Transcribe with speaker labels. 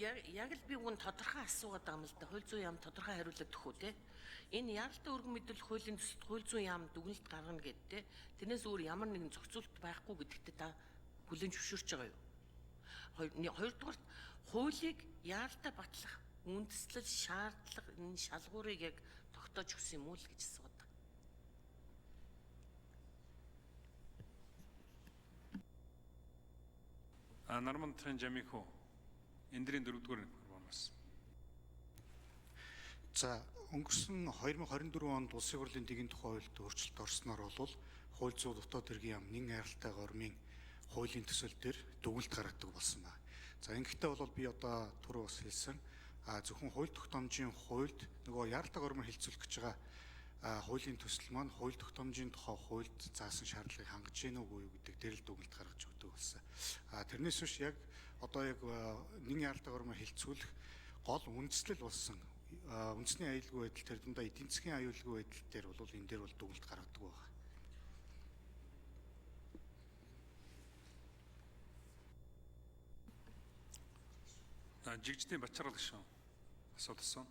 Speaker 1: Яг л би үн тодорхой асуугаад байгаа юм л да. Хууль зүйн яам тодорхой хариулт өгөх үү те. Энэ яаралтай өргөн мэдүүлэх хуулийн төсөлд хууль зүйн яам дүгнэлт гаргана гэдэг те. Тэрнээс өөр ямар нэгэн зохицуулт байхгүй гэдэгтээ та хүлээн зөвшөөрч байгаа юу? Хоёрдугаар хуулийг яаралтай батлах үндэслэл шаардлага энэ шалгуурыг яг тогтоож өгсөн юм уу л гэж асууад.
Speaker 2: Нарман Транжамиху эндрийн 4-р формоос.
Speaker 3: За өнгөрсөн 2024 онд улсын хурлын дэгийн тухай хуульд өөрчлөлт орсноор бол хууль зүйн дотоод хэргийн яам нэн арилтай гормын хуулийн төсөл дээр дүгнэлт гаргадаг болсон байна. За ингэхдээ бол би одоо түрүү бас хэлсэн зөвхөн хууль тогтоомжийн хуульд нөгөө яаралтай гормоор хилцүүлэх гэж байгаа хуулийн төсөл маань хууль тогтоомжийн тухай хуульд заасан шаардлагыг хангаж гэнэ үгүй юу гэдэг дээр л дүгнэлт гаргаж өгдөг болсон. Тэрнээс биш яг одоо яг нэн яаралтай гормоор хилцүүлэх гол үндэслэл болсон үндэсний аюулгүй байдал тэр дундаа эдийн засгийн аюулгүй байдал дээр бол энэ дээр бол дүгнэлт гаргадаг байна.
Speaker 2: Жигждийн Бачарал гишүүн асуулт асууна.